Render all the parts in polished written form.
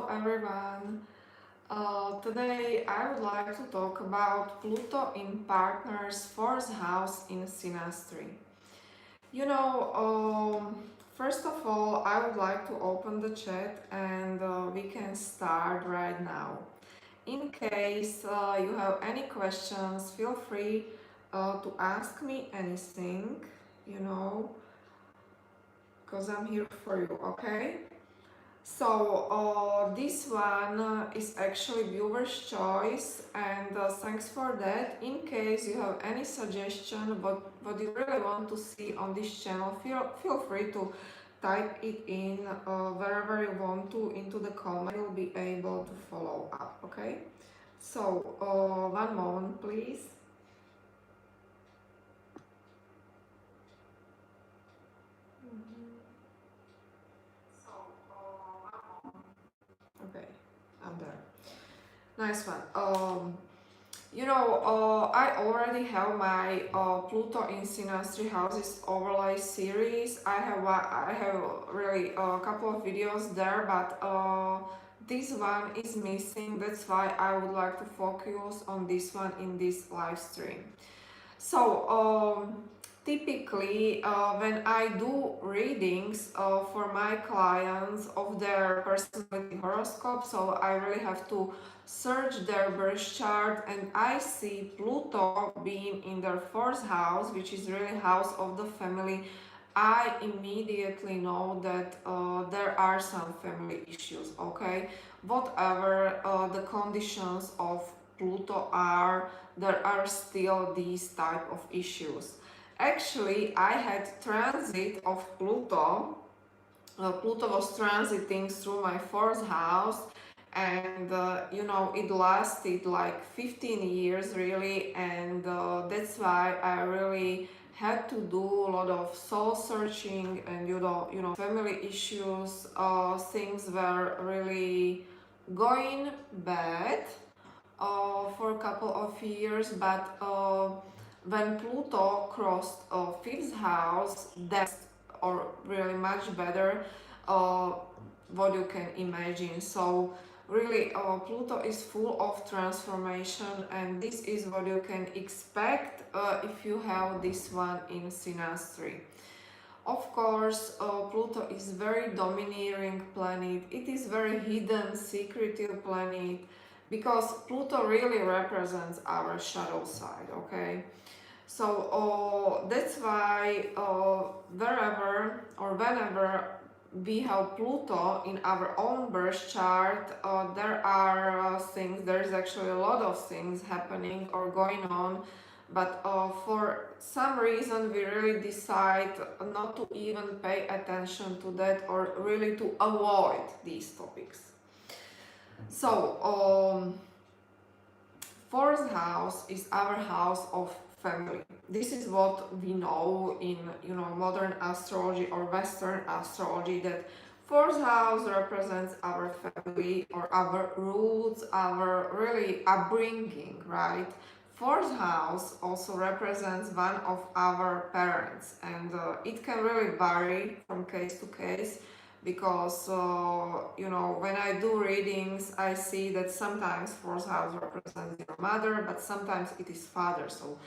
everyone. Today I would like to talk about Pluto in Partner's fourth house in Synastry. You know, first of all, I would like to open the chat and we can start right now. In case you have any questions, feel free to ask me anything, you know, because I'm here for you, okay? So this one is actually viewer's choice, and thanks for that. In case you have any suggestion what you really want to see on this channel, feel free to type it in wherever you want to into the comment. You'll be able to follow up, okay? So one moment please. So, okay, I'm there. Nice one. I already have my Pluto in Synastry houses overlay series. I have really a couple of videos there, but this one is missing. That's why I would like to focus on this one in this live stream. So typically when I do readings for my clients of their personality horoscope, so I really have to search their birth chart, and I see Pluto being in their fourth house, which is really house of the family. I immediately know that there are some family issues, okay? Whatever the conditions of Pluto are, there are still these type of issues. Actually, I had transit of Pluto. Pluto was transiting through my fourth house, and it lasted like 15 years really, and that's why I really had to do a lot of soul searching, and family issues. Things were really going bad for a couple of years, but when Pluto crossed fifth house, that's or really much better uh, what you can imagine. So really Pluto is full of transformation, and this is what you can expect if you have this one in Synastry. Of course, Pluto is very domineering planet. It is very hidden, secretive planet, because Pluto really represents our shadow side, okay? So that's why wherever or whenever we have Pluto in our own birth chart, there are there's actually a lot of things happening or going on, but for some reason we really decide not to even pay attention to that, or really to avoid these topics. So fourth house is our house of family. This is what we know in modern astrology or Western astrology, that fourth house represents our family or our roots, our really upbringing, right? Fourth house also represents one of our parents, and it can really vary from case to case, because when I do readings I see that sometimes fourth house represents your mother, but sometimes it is father, so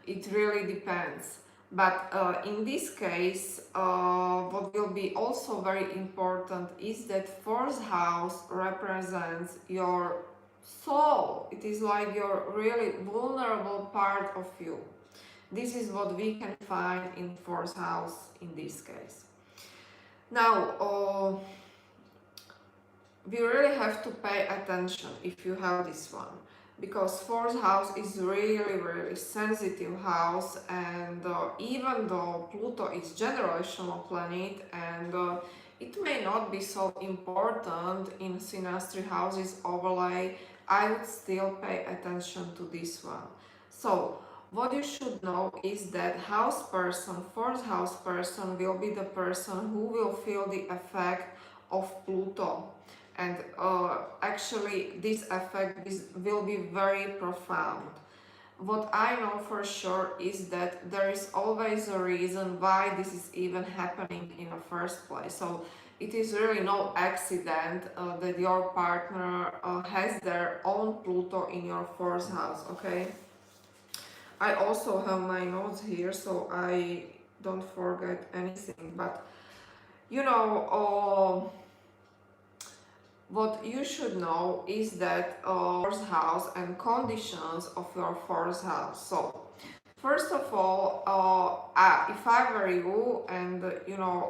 it really depends. But in this case, what will be also very important is that fourth house represents your soul. It is like your really vulnerable part of you. This is what we can find in fourth house in this case. Now, we really have to pay attention if you have this one, because fourth house is really sensitive house, and even though Pluto is generational planet, and it may not be so important in Synastry houses overlay, I would still pay attention to this one. So what you should know is that house person, fourth house person, will be the person who will feel the effect of Pluto, and actually this effect will be very profound. What I know for sure is that there is always a reason why this is even happening in the first place. So it is really no accident that your partner has their own Pluto in your fourth house, okay? I also have my notes here so I don't forget anything, but you know, what you should know is that fourth house and conditions of your fourth house. So first of all, if I were you and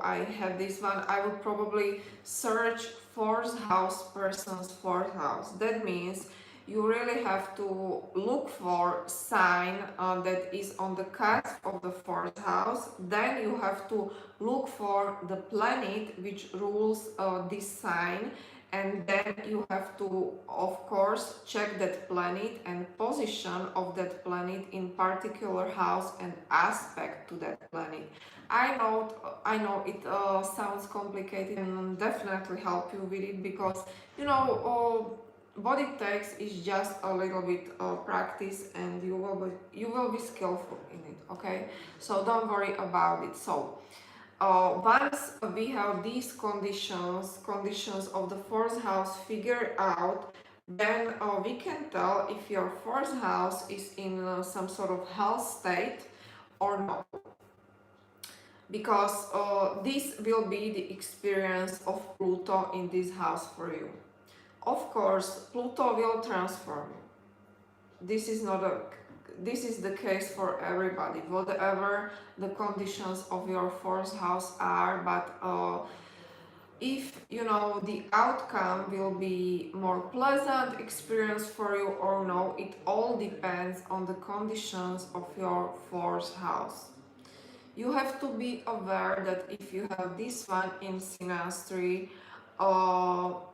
I have this one, I would probably search fourth house person's fourth house. That means you really have to look for sign that is on the cusp of the fourth house. Then you have to look for the planet which rules this sign, and then you have to of course check that planet and position of that planet in particular house and aspect to that planet. I know it sounds complicated and definitely help you with it, because what it takes is just a little bit practice, and you will be skillful in it, okay? So don't worry about it. So once we have these conditions of the fourth house figured out, then we can tell if your fourth house is in some sort of health state or not, because this will be the experience of Pluto in this house for you. Of course, Pluto will transform you. This is the case for everybody, whatever the conditions of your fourth house are, but if the outcome will be more pleasant experience for you or no, it all depends on the conditions of your fourth house. You have to be aware that if you have this one in Synastry,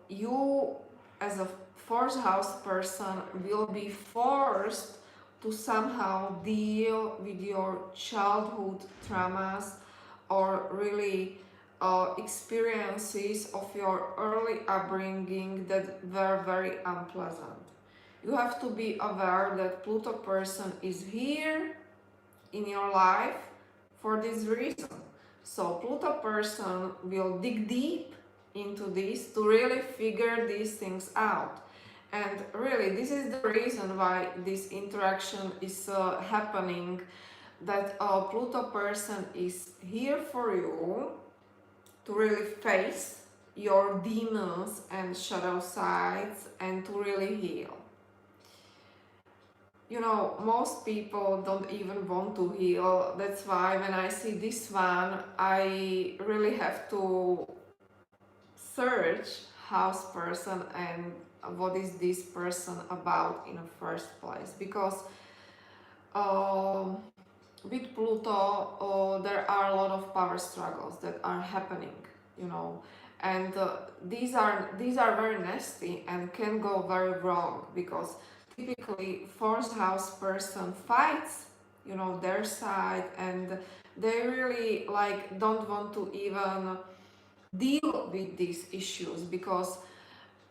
you as a fourth house person will be forced to somehow deal with your childhood traumas, or really experiences of your early upbringing that were very unpleasant. You have to be aware that Pluto person is here in your life for this reason. So Pluto person will dig deep into this to really figure these things out. And really, this is the reason why this interaction is happening, that Pluto person is here for you to really face your demons and shadow sides and to really heal. Most people don't even want to heal. That's why when I see this one, I really have to search house person and what is this person about in the first place. Because with Pluto, there are a lot of power struggles that are happening, and these are very nasty and can go very wrong, because typically fourth house person fights their side, and they really don't want to even deal with these issues, because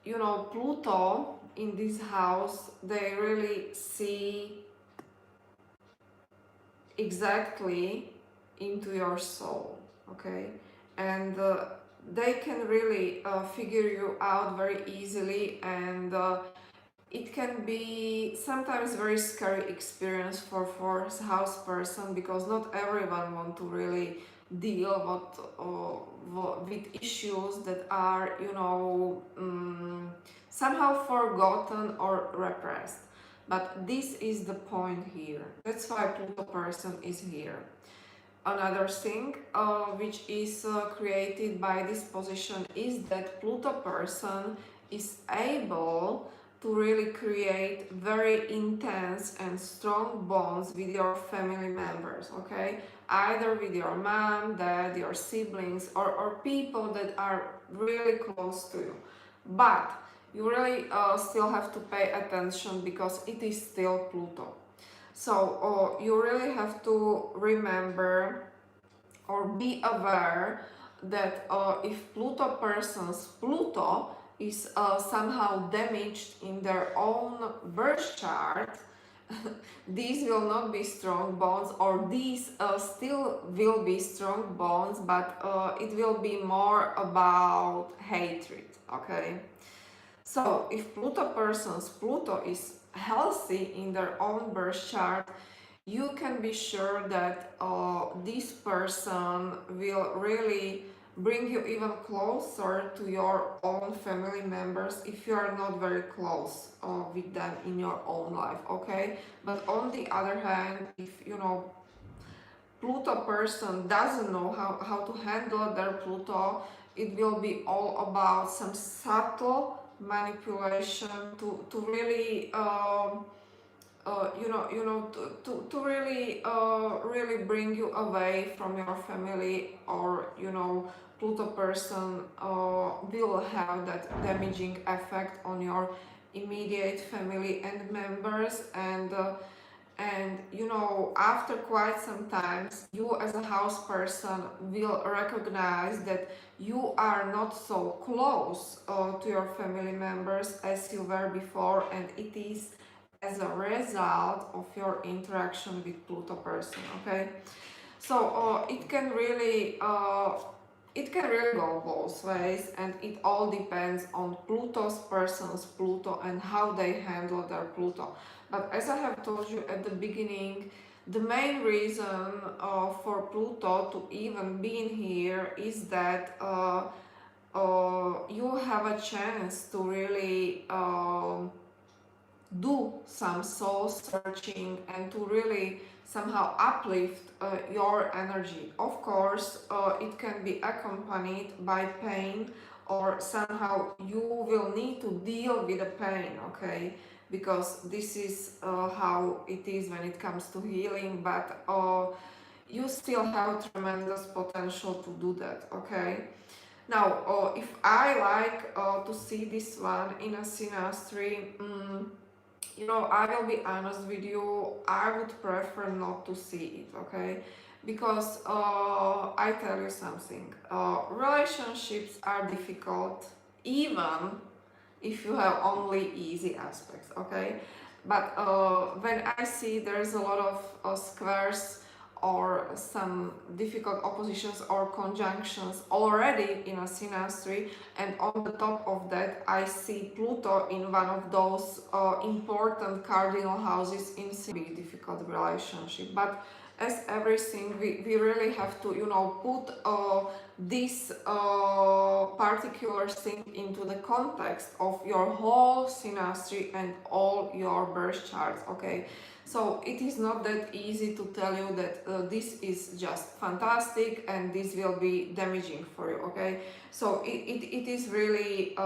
Pluto in this house, they really see exactly into your soul, okay? And they can really figure you out very easily, and it can be sometimes very scary experience for fourth house person, because not everyone want to really deal with issues that are somehow forgotten or repressed. But this is the point here. That's why Pluto person is here. Another thing which is created by this position is that Pluto person is able to really create very intense and strong bonds with your family members, okay? Either with your mom, dad, your siblings, or people that are really close to you. But you really still have to pay attention, because it is still Pluto. So you really have to remember or be aware that if Pluto person's Pluto is somehow damaged in their own birth chart, these will not be strong bonds, or these still will be strong bonds, but it will be more about hatred, okay? So if Pluto is healthy in their own birth chart, you can be sure that this person will really bring you even closer to your own family members if you are not very close with them in your own life, okay? But on the other hand, if Pluto person doesn't know how to handle their Pluto, it will be all about some subtle manipulation to really to really really bring you away from your family, or Pluto person will have that damaging effect on your immediate family and members, and after quite some time you as a house person will recognize that you are not so close to your family members as you were before, and it is as a result of your interaction with Pluto person, okay? So it can really go both ways, and it all depends on Pluto's person's Pluto and how they handle their Pluto. But as I have told you at the beginning, the main reason for Pluto to even be in here is that you have a chance to really do some soul searching and to really somehow uplift your energy. Of course, it can be accompanied by pain, or somehow you will need to deal with the pain, okay? Because this is how it is when it comes to healing, but you still have tremendous potential to do that, okay? Now, if I like to see this one in a synastry, I will be honest with you, I would prefer not to see it, okay? Because I tell you something, relationships are difficult even if you have only easy aspects, okay? But when I see there's a lot of squares or some difficult oppositions or conjunctions already in a synastry, and on the top of that I see Pluto in one of those important cardinal houses in a difficult relationship. But as everything, we really have to put this particular thing into the context of your whole synastry and all your birth charts, okay? So it is not that easy to tell you that this is just fantastic and this will be damaging for you, okay? So it is really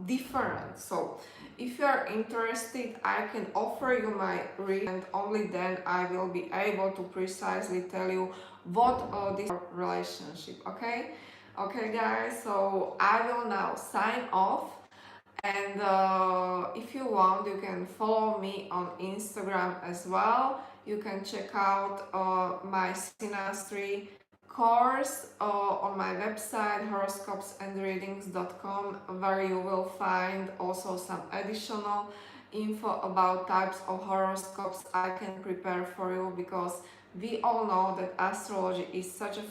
different. So if you are interested, I can offer you my read, and only then I will be able to precisely tell you what this relationship, okay? Okay guys, so I will now sign off, and if you want, you can follow me on Instagram as well. You can check out my Synastry course on my website horoscopesandreadings.com, where you will find also some additional info about types of horoscopes I can prepare for you, because we all know that astrology is such a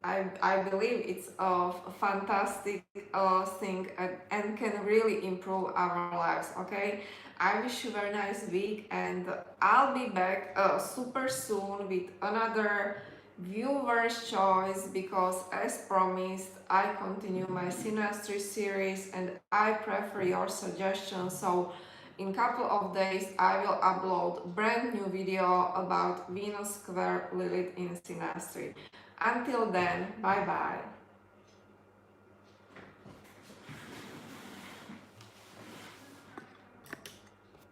I believe it's a fantastic thing, and can really improve our lives, okay? I wish you a very nice week, and I'll be back super soon with another viewer's choice, because as promised I continue my Synastry series and I prefer your suggestions. So in couple of days I will upload brand new video about Venus square Lilith in Synastry. Until then, bye bye.